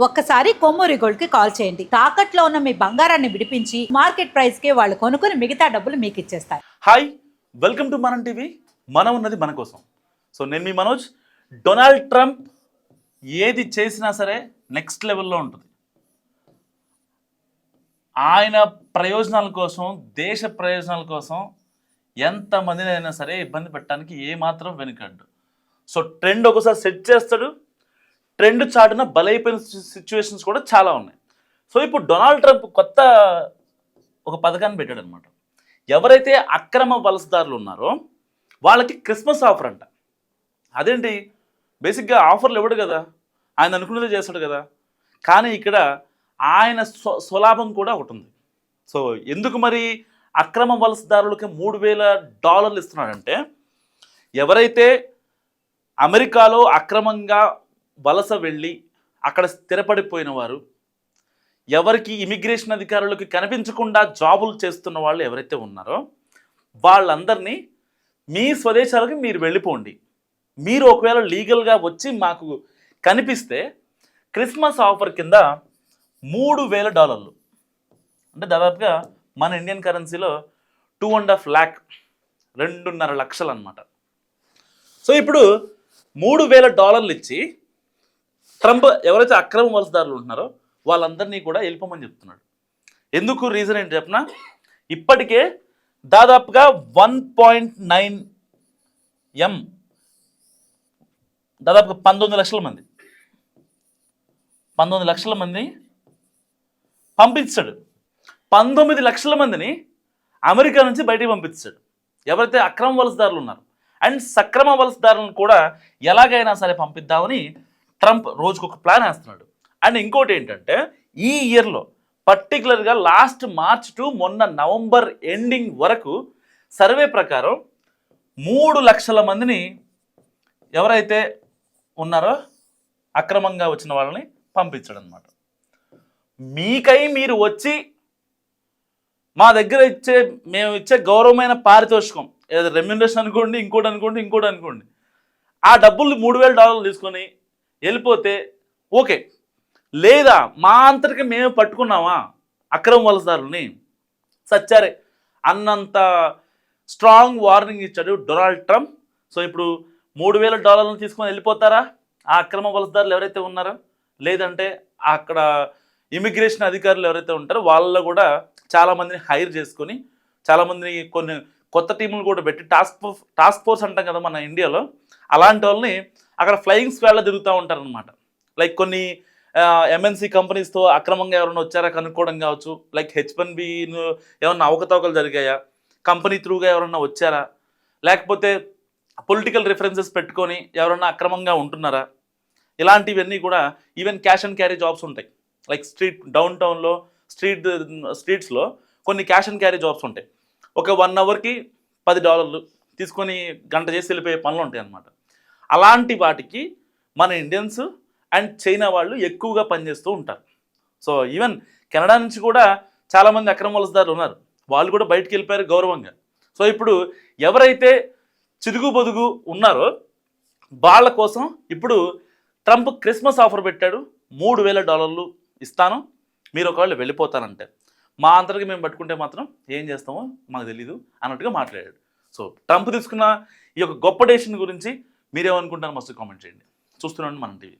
ఒక్కసారి కొమ్మూరి గోల్డ్ కి కాల్ చేయండి. తాకట్లో ఉన్న మీ బంగారాన్ని విడిపించి మార్కెట్ ప్రైస్ కి వాళ్ళు కొనుక్కుని మిగతా డబ్బులు మీకు ఇచ్చేస్తారు. హాయ్, వెల్కమ్ టు మనం టీవీ. మనం ఉన్నది మన కోసం. సో నేను మీ మనోజ్. డొనాల్డ్ ట్రంప్ ఏది చేసినా సరే నెక్స్ట్ లెవెల్లో ఉంటుంది. ఆయన ప్రయోజనాల కోసం, దేశ ప్రయోజనాల కోసం ఎంతమందిని అయినా సరే ఇబ్బంది పెట్టడానికి ఏమాత్రం వెనుకడ్డు. సో ట్రెండ్ ఒకసారి సెట్ చేస్తాడు, ట్రెండ్ చాటున బలైపోయిన సిచ్యువేషన్స్ కూడా చాలా ఉన్నాయి. సో ఇప్పుడు డొనాల్డ్ ట్రంప్ కొత్త ఒక పథకాన్ని పెట్టాడు అనమాట. ఎవరైతే అక్రమ వలసదారులు ఉన్నారో వాళ్ళకి క్రిస్మస్ ఆఫర్ అంట. అదేంటి, బేసిక్గా ఆఫర్లు ఇవ్వడు కదా, ఆయన అనుకున్నదే చేస్తాడు కదా. కానీ ఇక్కడ ఆయన స్వలాభం కూడా ఒకటి ఉంది. సో ఎందుకు మరి అక్రమ వలసదారులకి $3,000 ఇస్తున్నాడంటే, ఎవరైతే అమెరికాలో అక్రమంగా వలస వెళ్ళి అక్కడ స్థిరపడిపోయిన వారు, ఎవరికి ఇమిగ్రేషన్ అధికారులకు కనిపించకుండా జాబులు చేస్తున్న వాళ్ళు ఎవరైతే ఉన్నారో వాళ్ళందరినీ మీ స్వదేశాలకు మీరు వెళ్ళిపోండి, మీరు ఒకవేళ లీగల్గా వచ్చి మాకు కనిపిస్తే క్రిస్మస్ ఆఫర్ కింద $3,000 అంటే దాదాపుగా మన ఇండియన్ కరెన్సీలో 2.5 lakh 2.5 లక్షలు అనమాట. సో ఇప్పుడు $3,000 ఇచ్చి ట్రంప్ ఎవరైతే అక్రమ వలసదారులు ఉంటున్నారో వాళ్ళందరినీ కూడా వెళ్ళిపోమని చెప్తున్నాడు. ఎందుకు, రీజన్ ఏంటి చెప్పిన, ఇప్పటికే దాదాపుగా 1.9 M దాదాపుగా 19 లక్షల మంది 19 లక్షల మంది పంపించాడు. 19 లక్షల మందిని అమెరికా నుంచి బయటికి పంపించాడు ఎవరైతే అక్రమ వలసదారులు ఉన్నారు. అండ్ సక్రమ వలసదారులను కూడా ఎలాగైనా సరే పంపిద్దామని ట్రంప్ రోజుకు ఒక ప్లాన్ వేస్తున్నాడు. అండ్ ఇంకోటి ఏంటంటే, ఈ ఇయర్లో పర్టికులర్గా లాస్ట్ మార్చ్ టు మొన్న నవంబర్ ఎండింగ్ వరకు సర్వే ప్రకారం 3 లక్షల మందిని ఎవరైతే ఉన్నారో అక్రమంగా వచ్చిన వాళ్ళని పంపించాడు అనమాట. మీకై మీరు వచ్చి మా దగ్గర మేము ఇచ్చే గౌరవమైన పారితోషికం, ఏదో రెమ్యునరేషన్ అనుకోండి, ఇంకోటి అనుకోండి, ఆ డబ్బులు $3,000 తీసుకొని వెళ్ళిపోతే ఓకే. లేదా మా అంతటికి మేము పట్టుకున్నామా అక్రమ వలసదారుల్ని, సచ్చారే అన్నంత స్ట్రాంగ్ వార్నింగ్ ఇచ్చాడు డొనాల్డ్ ట్రంప్. సో ఇప్పుడు $3,000 తీసుకొని వెళ్ళిపోతారా ఆ అక్రమ వలసదారులు ఎవరైతే ఉన్నారో, లేదంటే అక్కడ ఇమిగ్రేషన్ అధికారులు ఎవరైతే ఉంటారో వాళ్ళలో కూడా చాలామందిని హైర్ చేసుకొని, చాలామందిని కొన్ని కొత్త టీములు కూడా పెట్టి టాస్క్ ఫోర్స్ అంటాం కదా మన ఇండియాలో, అలాంటి వాళ్ళని అక్కడ ఫ్లయింగ్ స్క్వాడ్లో తిరుగుతూ ఉంటారనమాట. లైక్ కొన్ని MNC కంపెనీస్తో అక్రమంగా ఎవరైనా వచ్చారా కనుక్కోవడం కావచ్చు, లైక్ H1B ఏమన్నా అవకతవకలు జరిగాయా, కంపెనీ త్రూగా ఎవరన్నా వచ్చారా, లేకపోతే పొలిటికల్ రిఫరెన్సెస్ పెట్టుకొని ఎవరన్నా అక్రమంగా ఉంటున్నారా, ఇలాంటివన్నీ కూడా. Even cash and carry jobs ఉంటాయి. లైక్ డౌన్ టౌన్లో స్ట్రీట్స్లో కొన్ని క్యాష్ అండ్ క్యారీ జాబ్స్ ఉంటాయి. ఒక 1 అవర్కి $10 తీసుకొని గంట చేసి వెళ్ళిపోయే పనులు ఉంటాయి అన్నమాట. అలాంటి వాటికి మన ఇండియన్స్ అండ్ చైనా వాళ్ళు ఎక్కువగా పనిచేస్తూ ఉంటారు. సో ఈవెన్ కెనడా నుంచి కూడా చాలామంది అక్రమ వలసదారులు ఉన్నారు, వాళ్ళు కూడా బయటికి వెళ్ళిపోయారు గౌరవంగా. సో ఇప్పుడు ఎవరైతే చిదుగు బొదుగు ఉన్నారో వాళ్ళ కోసం ఇప్పుడు ట్రంప్ క్రిస్మస్ ఆఫర్ పెట్టాడు. $3,000 ఇస్తాను, మీరు ఒకవేళ వెళ్ళిపోతానంటే. మా అంతటికి మేము పట్టుకుంటే మాత్రం ఏం చేస్తామో మాకు తెలీదు అన్నట్టుగా మాట్లాడాడు. సో ట్రంప్ తీసుకున్న ఈ యొక్క గొప్ప డెసిషన్ గురించి మీరేమనుకుంటారో మస్తు కామెంట్ చేయండి. చూస్తున్నాను మనం టీవీ.